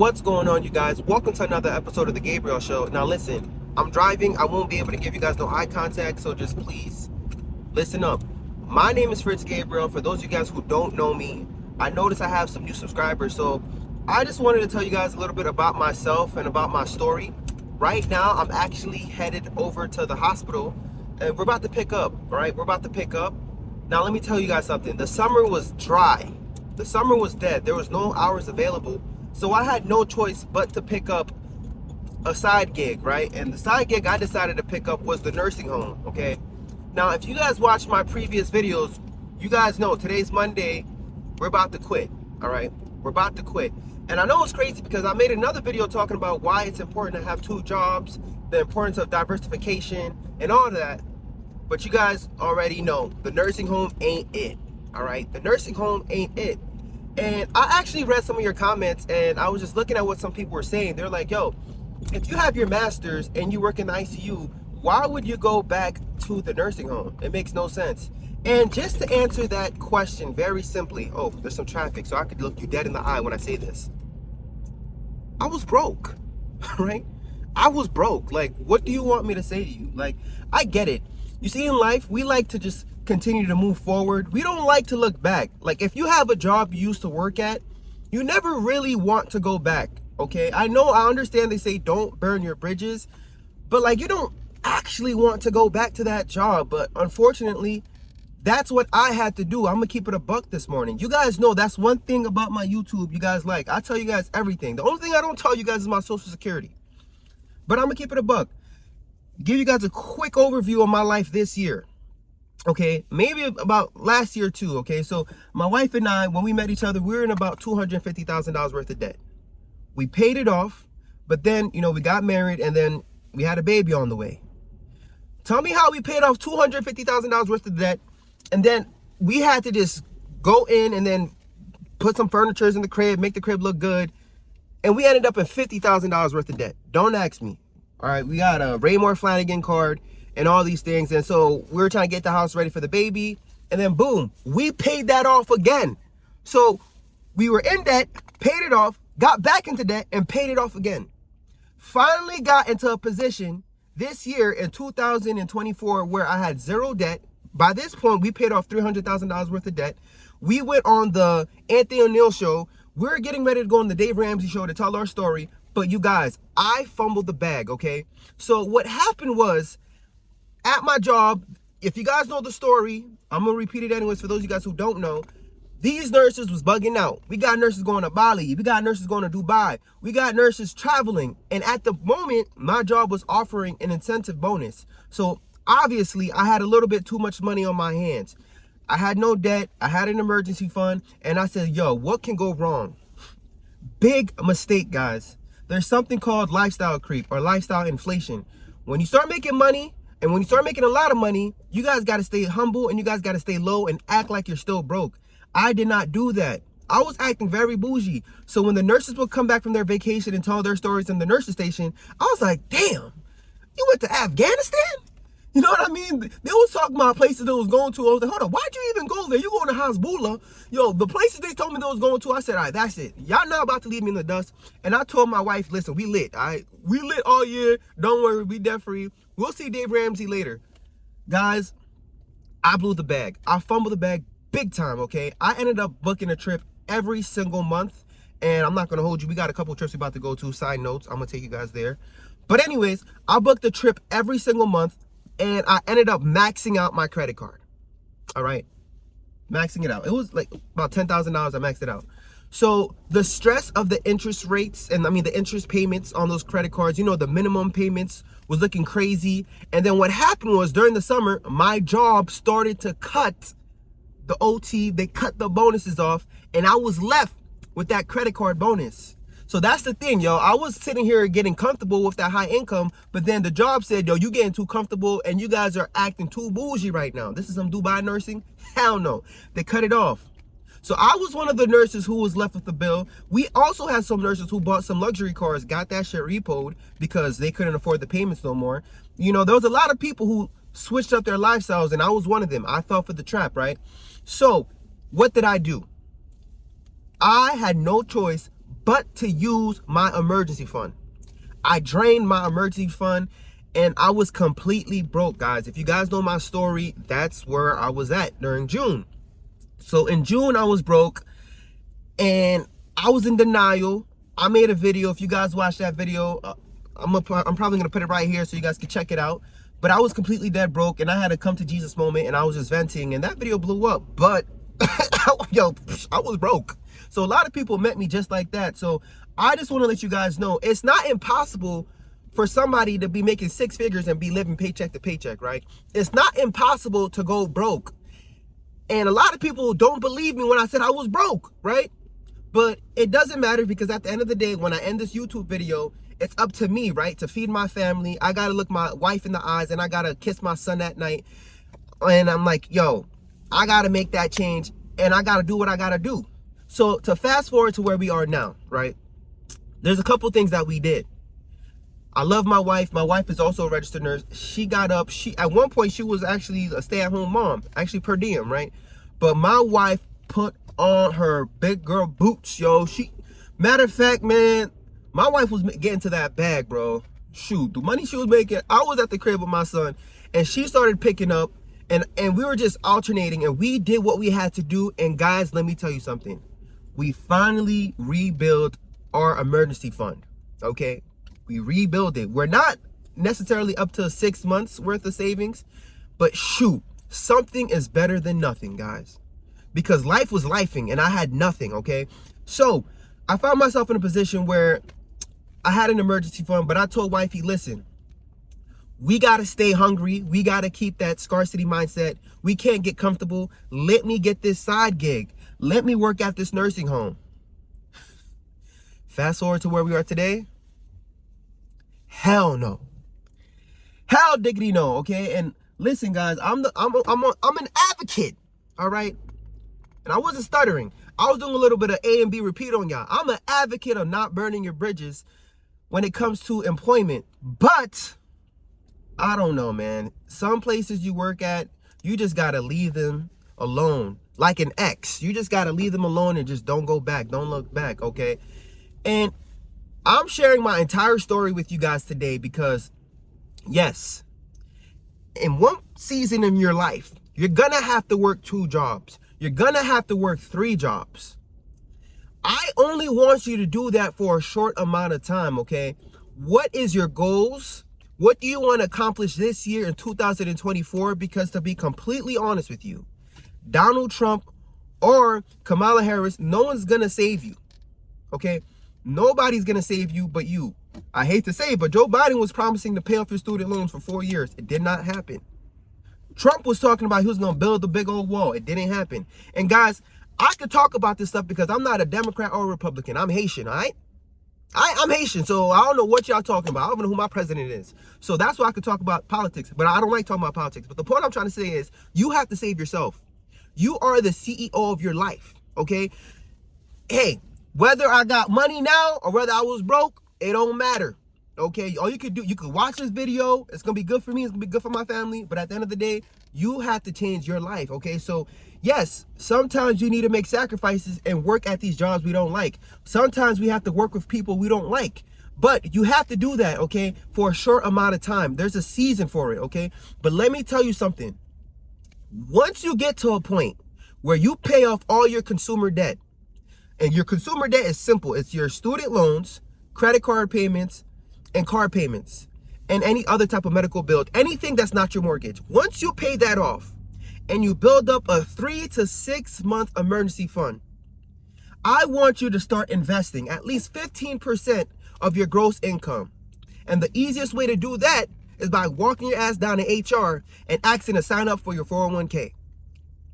What's going on, you guys? Welcome to another episode of the Gabriel Show. Now listen, I'm driving. I won't be able to give you guys no eye contact, so just please listen up. My name is Fritz Gabriel. For those of you guys who don't know me, I noticed I have some new subscribers, so I just wanted to tell you guys a little bit about myself and about my story. Right now, I'm actually headed over to the hospital, and we're about to pick up, all right? We're about to pick up. Now, let me tell you guys something. The summer was dry. The summer was dead. There was no hours available. So I had no choice but to pick up a side gig, right? And the side gig I decided to pick up was the nursing home, okay? Now, if you guys watched my previous videos, you guys know today's Monday, we're about to quit, all right? We're about to quit. And I know it's crazy because I made another video talking about why it's important to have two jobs, the importance of diversification and all of that. But you guys already know the nursing home ain't it, all right? The nursing home ain't it. And I actually read some of your comments, and I was just looking at what some people were saying. They're like, yo, if you have your master's and you work in the ICU, why would you go back to the nursing home? It makes no sense. And just to answer that question very simply, oh, there's some traffic, so I could look you dead in the eye when I say this. I was broke, right? I was broke. Like, what do you want me to say to you? Like, I get it. You see, in life, we like to just continue to move forward. We don't like to look back. Like, if you have a job you used to work at, you never really want to go back, okay? I understand they say don't burn your bridges, but like, you don't actually want to go back to that job. But unfortunately, that's what I had to do. I'm gonna keep it a buck this morning. You guys know that's one thing about my YouTube you guys like. I tell you guys everything. The only thing I don't tell you guys is my social security. But I'm gonna keep it a buck. Give you guys a quick overview of my life this year. Okay, maybe about last year too. Okay, so my wife and I, when we met each other, we were in about $250,000 worth of debt. We paid it off, but then, you know, we got married and then we had a baby on the way. Tell me how we paid off $250,000 worth of debt, and then we had to just go in and then put some furniture in the crib, make the crib look good, and we ended up in $50,000 worth of debt. Don't ask me. All right, we got a Raymore Flanagan card and all these things. And so we were trying to get the house ready for the baby. And then boom, we paid that off again. So we were in debt, paid it off, got back into debt and paid it off again. Finally got into a position this year in 2024 where I had zero debt. By this point, we paid off $300,000 worth of debt. We went on the Anthony O'Neill show. We're getting ready to go on the Dave Ramsey show to tell our story. But you guys, I fumbled the bag, okay? So what happened was, at my job, if you guys know the story, I'm going to repeat it anyways for those of you guys who don't know. These nurses was bugging out. We got nurses going to Bali. We got nurses going to Dubai. We got nurses traveling. And at the moment, my job was offering an incentive bonus. So obviously, I had a little bit too much money on my hands. I had no debt. I had an emergency fund. And I said, yo, what can go wrong? Big mistake, guys. There's something called lifestyle creep or lifestyle inflation. When you start making money and when you start making a lot of money, you guys got to stay humble and you guys got to stay low and act like you're still broke. I did not do that. I was acting very bougie. So when the nurses would come back from their vacation and tell their stories in the nurses station, I was like, damn, you went to Afghanistan? You know what I mean? They was talking about places they was going to. I was like, hold on, why'd you even go there? You going to Hezbollah? Yo, the places they told me they was going to, I said, all right, that's it. Y'all not about to leave me in the dust. And I told my wife, listen, we lit, all right? We lit all year. Don't worry, we debt free. We'll see Dave Ramsey later. Guys, I blew the bag. I fumbled the bag big time, okay? I ended up booking a trip every single month. And I'm not going to hold you. We got a couple trips we about to go to. Side notes, I'm going to take you guys there. But anyways, I booked a trip every single month. And I ended up maxing out my credit card. All right. Maxing it out. It was like about $10,000. I maxed it out. So the stress of the interest rates and the interest payments on those credit cards, you know, the minimum payments was looking crazy. And then what happened was during the summer, my job started to cut the OT. They cut the bonuses off and I was left with that credit card bonus. So that's the thing, yo. I was sitting here getting comfortable with that high income, but then the job said, yo, you getting too comfortable and you guys are acting too bougie right now. This is some Dubai nursing? Hell no. They cut it off. So I was one of the nurses who was left with the bill. We also had some nurses who bought some luxury cars, got that shit repoed because they couldn't afford the payments no more. You know, there was a lot of people who switched up their lifestyles and I was one of them. I fell for the trap, right? So what did I do? I had no choice but to use my emergency fund. I drained my emergency fund and I was completely broke, guys. If you guys know my story, that's where I was at during June. So in June, I was broke and I was in denial. I made a video. If you guys watch that video, I'm probably gonna put it right here so you guys can check it out. But I was completely dead broke and I had a come to Jesus moment and I was just venting and that video blew up. But yo, I was broke. So a lot of people met me just like that. So I just want to let you guys know it's not impossible for somebody to be making 6 figures and be living paycheck to paycheck, right? It's not impossible to go broke. And a lot of people don't believe me when I said I was broke, right? But it doesn't matter because at the end of the day, when I end this YouTube video, it's up to me, right? To feed my family. I got to look my wife in the eyes and I got to kiss my son at night. And I'm like, yo, I got to make that change and I got to do what I got to do. So to fast forward to where we are now, right? There's a couple things that we did. I love my wife. My wife is also a registered nurse. She got up. At one point, she was actually a stay-at-home mom, actually per diem, right? But my wife put on her big girl boots, yo. Matter of fact, man, my wife was getting to that bag, bro. Shoot, the money she was making, I was at the crib with my son, and she started picking up, and we were just alternating, and we did what we had to do. And guys, let me tell you something. We finally rebuilt our emergency fund, okay? We rebuild it. We're not necessarily up to 6 months worth of savings, but shoot, something is better than nothing, guys. Because life was lifing and I had nothing, okay? So I found myself in a position where I had an emergency fund, but I told wifey, listen, we got to stay hungry. We got to keep that scarcity mindset. We can't get comfortable. Let me get this side gig. Let me work at this nursing home. Fast forward to where we are today. Hell no. Hell diggity no, okay? And listen, guys, I'm an advocate, all right? And I wasn't stuttering. I was doing a little bit of A and B repeat on y'all. I'm an advocate of not burning your bridges when it comes to employment. But I don't know, man. Some places you work at, you just got to leave them alone. Like an ex. You just got to leave them alone and just don't go back. Don't look back, okay? And I'm sharing my entire story with you guys today because, yes, in one season in your life, you're going to have to work 2 jobs. You're going to have to work 3 jobs. I only want you to do that for a short amount of time, okay? What is your goals? What do you want to accomplish this year in 2024? Because to be completely honest with you, Donald Trump or Kamala Harris, no one's going to save you, okay? Nobody's going to save you but you. I hate to say it, but Joe Biden was promising to pay off your student loans for 4 years. It did not happen. Trump was talking about he was going to build a big old wall. It didn't happen. And guys, I could talk about this stuff because I'm not a Democrat or a Republican. I'm Haitian, all right? I'm Haitian, so I don't know what y'all talking about. I don't know who my president is. So that's why I could talk about politics, but I don't like talking about politics. But the point I'm trying to say is you have to save yourself. You are the CEO of your life, okay? Hey, whether I got money now or whether I was broke, it don't matter. Okay, all you could do, you could watch this video. It's gonna be good for me. It's gonna be good for my family. But at the end of the day, you have to change your life. Okay, so yes, sometimes you need to make sacrifices and work at these jobs we don't like. Sometimes we have to work with people we don't like. But you have to do that, okay, for a short amount of time. There's a season for it, okay? But let me tell you something. Once you get to a point where you pay off all your consumer debt, and your consumer debt is simple. It's your student loans, credit card payments, and car payments, and any other type of medical bill, anything that's not your mortgage. Once you pay that off and you build up a 3 to 6 month emergency fund, I want you to start investing at least 15% of your gross income. And the easiest way to do that is by walking your ass down to HR and asking to sign up for your 401k.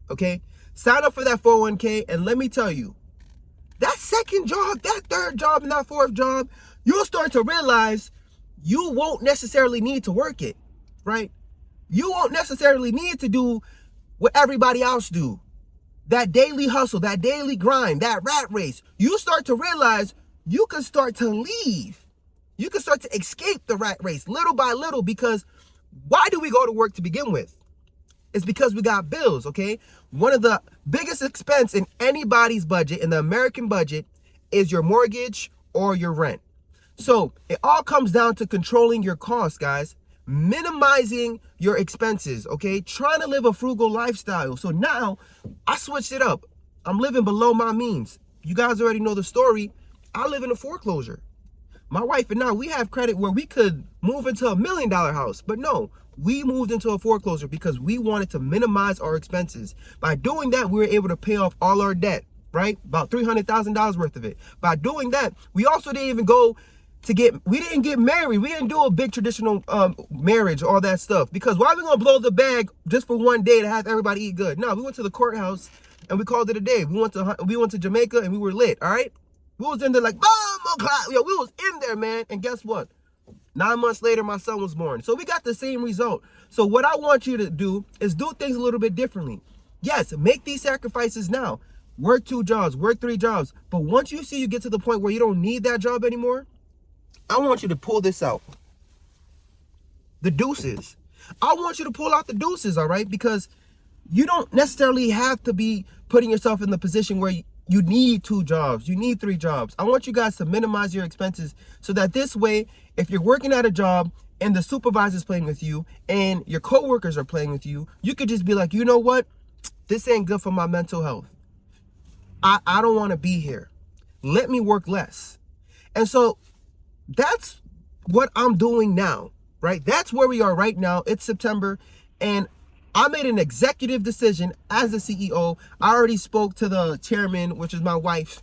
Okay? Sign up for that 401k, and let me tell you, that second job, that third job, and that fourth job, you'll start to realize you won't necessarily need to work it, right? You won't necessarily need to do what everybody else do. That daily hustle, that daily grind, that rat race. You start to realize you can start to leave. You can start to escape the rat race little by little, because why do we go to work to begin with? It's because we got bills, okay? One of the biggest expense in anybody's budget, in the American budget, is your mortgage or your rent. So it all comes down to controlling your costs, guys. Minimizing your expenses, okay? Trying to live a frugal lifestyle. So now I switched it up. I'm living below my means. You guys already know the story. I live in a foreclosure. My wife and I, we have credit where we could move into $1 million house. But no, we moved into a foreclosure because we wanted to minimize our expenses. By doing that, we were able to pay off all our debt, right? About $300,000 worth of it. By doing that, we also didn't even go we didn't get married. We didn't do a big traditional marriage, all that stuff. Because why are we going to blow the bag just for one day to have everybody eat good? No, we went to the courthouse and we called it a day. We went to Jamaica and we were lit, all right? We was in there like, boom, yo, we was in there, man. And guess what? 9 months later, my son was born. So we got the same result. So what I want you to do is do things a little bit differently. Yes, make these sacrifices now. Work 2 jobs, work 3 jobs. But once you see you get to the point where you don't need that job anymore, I want you to pull this out. The deuces. I want you to pull out the deuces, all right? Because you don't necessarily have to be putting yourself in the position where you need 2 jobs. You need 3 jobs. I want you guys to minimize your expenses so that this way, if you're working at a job and the supervisor's playing with you and your coworkers are playing with you, you could just be like, you know what? This ain't good for my mental health. I don't want to be here. Let me work less. And so that's what I'm doing now, right? That's where we are right now. It's September, and I made an executive decision as the CEO. I already spoke to the chairman, which is my wife.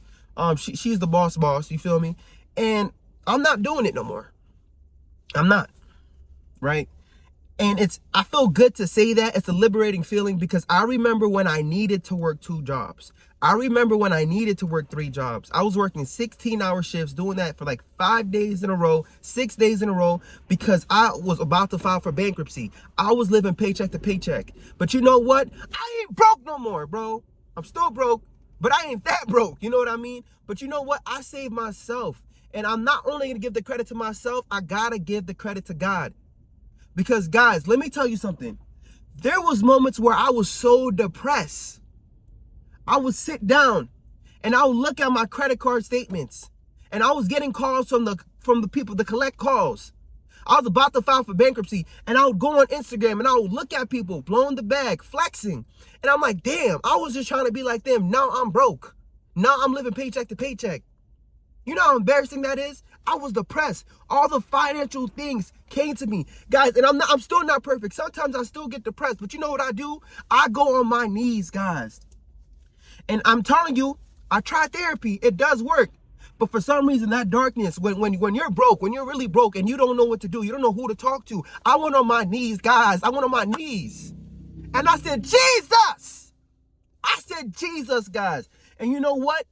She's the boss, you feel me? And I'm not doing it no more. I'm not, right? And I feel good to say that. It's a liberating feeling because I remember when I needed to work 2 jobs. I remember when I needed to work 3 jobs. I was working 16-hour shifts, doing that for like 5 days in a row, 6 days in a row, because I was about to file for bankruptcy. I was living paycheck to paycheck. But you know what? I ain't broke no more, bro. I'm still broke, but I ain't that broke. You know what I mean? But you know what? I saved myself. And I'm not only going to give the credit to myself, I got to give the credit to God. Because guys, let me tell you something. There was moments where I was so depressed. I would sit down and I would look at my credit card statements and I was getting calls from the people to collect calls. I was about to file for bankruptcy and I would go on Instagram and I would look at people blowing the bag, flexing. And I'm like, damn, I was just trying to be like them. Now I'm broke. Now I'm living paycheck to paycheck. You know how embarrassing that is? I was depressed. All the financial things came to me. Guys, and I'm still not perfect. Sometimes I still get depressed. But you know what I do? I go on my knees, guys. And I'm telling you, I try therapy. It does work. But for some reason, that darkness, when you're broke, when you're really broke and you don't know what to do, you don't know who to talk to. I went on my knees, guys. I went on my knees. And I said, Jesus! I said, Jesus, guys. And you know what?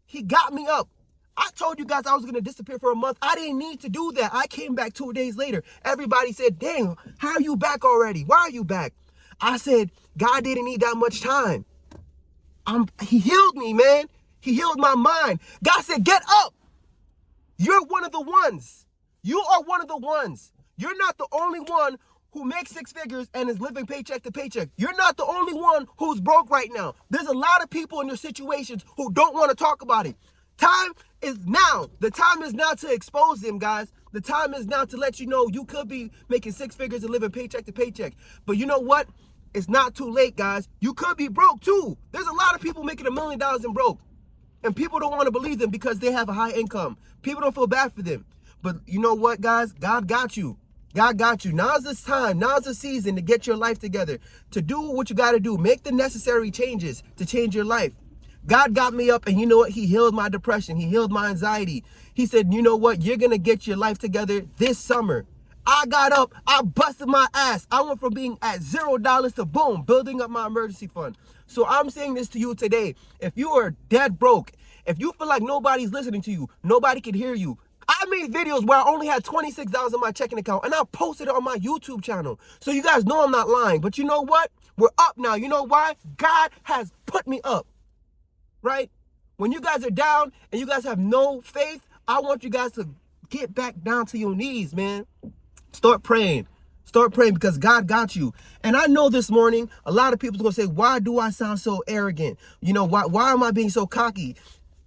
He got me up. I told you guys I was going to disappear for a month. I didn't need to do that. I came back 2 days later. Everybody said, dang, how are you back already? Why are you back? I said, God didn't need that much time. He healed me, man. He healed my mind. God said, get up. You're one of the ones. You are one of the ones. You're not the only one who makes 6 figures and is living paycheck to paycheck. You're not the only one who's broke right now. There's a lot of people in your situations who don't want to talk about it. Time is now. The time is now to expose them, guys. The time is now to let you know you could be making 6 figures and living paycheck to paycheck. But you know what? It's not too late, guys. You could be broke too. There's a lot of people making $1 million and broke. And people don't want to believe them because they have a high income. People don't feel bad for them. But you know what, guys? God got you. God got you. Now's the time. Now's the season to get your life together. To do what you got to do. Make the necessary changes to change your life. God got me up and you know what? He healed my depression. He healed my anxiety. He said, you know what? You're going to get your life together this summer. I got up. I busted my ass. I went from being at $0 to boom, building up my emergency fund. So I'm saying this to you today. If you are dead broke, if you feel like nobody's listening to you, nobody can hear you. I made videos where I only had $26 in my checking account and I posted it on my YouTube channel. So you guys know I'm not lying. But you know what? We're up now. You know why? God has put me up. Right? When you guys are down and you guys have no faith, I want you guys to get back down to your knees, man. Start praying. Start praying because God got you. And I know this morning, a lot of people are going to say, why do I sound so arrogant? You know, why am I being so cocky?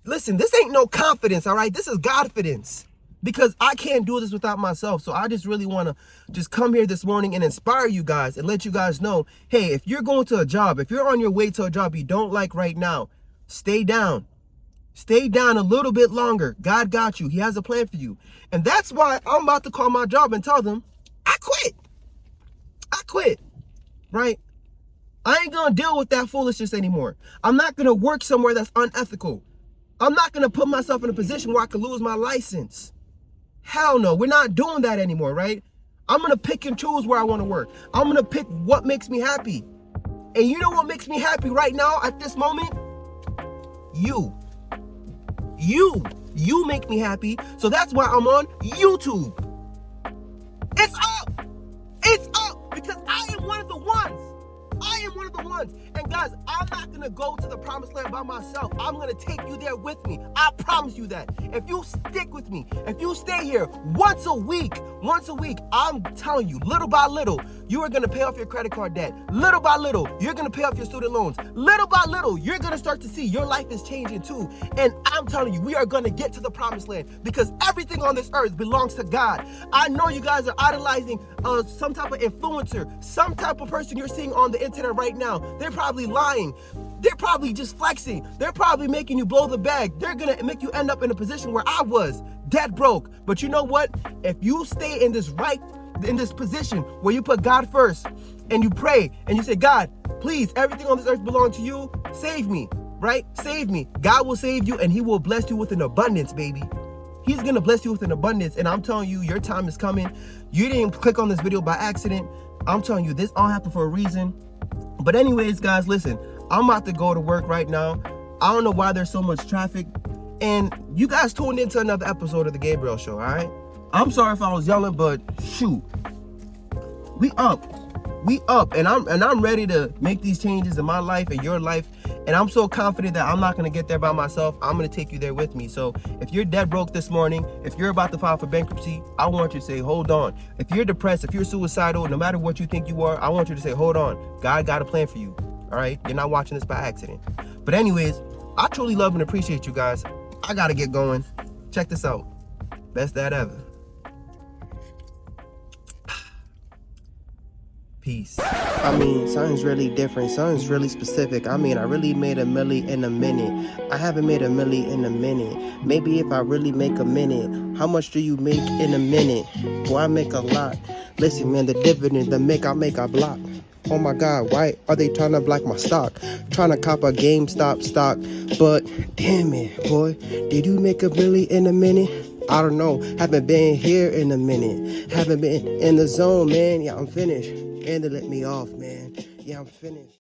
Listen, this ain't no confidence, all right? This is Godfidence. Because I can't do this without myself. So I just really want to just come here this morning and inspire you guys and let you guys know, hey, if you're going to a job, if you're on your way to a job you don't like right now, stay down. Stay down a little bit longer. God got you. He has a plan for you. And that's why I'm about to call my job and tell them, I quit. I quit, right? I ain't going to deal with that foolishness anymore. I'm not going to work somewhere that's unethical. I'm not going to put myself in a position where I could lose my license. Hell no, we're not doing that anymore, right? I'm going to pick and choose where I want to work. I'm going to pick what makes me happy. And you know what makes me happy right now at this moment? You. You make me happy. So that's why I'm on YouTube. It's up. It's up because I am one of the ones. I am one of the ones. And guys, I'm not going to go to the promised land by myself. I'm going to take you there with me. I promise you that. If you stick with me, if you stay here once a week, I'm telling you, little by little, you are going to pay off your credit card debt. Little by little, you're going to pay off your student loans. Little by little, you're going to start to see your life is changing too. And I'm telling you, we are going to get to the promised land because everything on this earth belongs to God. I know you guys are idolizing some type of influencer, some type of person you're seeing on the internet right now. They're probably lying. They're probably just flexing. They're probably making you blow the bag. They're going to make you end up in a position where I was, dead broke. But you know what? If you stay in this position where you put God first and you pray and you say, God, please, everything on this earth belongs to you. Save me, right? Save me. God will save you and he will bless you with an abundance, baby. He's going to bless you with an abundance. And I'm telling you, your time is coming. You didn't click on this video by accident. I'm telling you, this all happened for a reason. But anyways, guys, listen, I'm about to go to work right now. I don't know why there's so much traffic. And you guys tuned into another episode of The Gabriel Show, all right? I'm sorry if I was yelling, but shoot. We up. And I'm ready to make these changes in my life and your life. And I'm so confident that I'm not going to get there by myself. I'm going to take you there with me. So if you're dead broke this morning, if you're about to file for bankruptcy, I want you to say, hold on. If you're depressed, if you're suicidal, no matter what you think you are, I want you to say, hold on. God got a plan for you. All right? You're not watching this by accident. But anyways, I truly love and appreciate you guys. I got to get going. Check this out. Best dad ever. Peace. I mean, something's really different. Something's really specific. I mean, I really made $1 million in a minute. I haven't made $1 million in a minute. Maybe if I really make $1 minute, how much do you make in a minute? Boy, I make a lot. Listen, man, the dividend, the make I block. Oh my God, why are they trying to block my stock? Trying to cop a GameStop stock. But damn it, boy, did you make $1 million in a minute? I don't know. Haven't been here in a minute. Haven't been in the zone, man. Yeah, I'm finished. And they let me off, man. Yeah, I'm finished.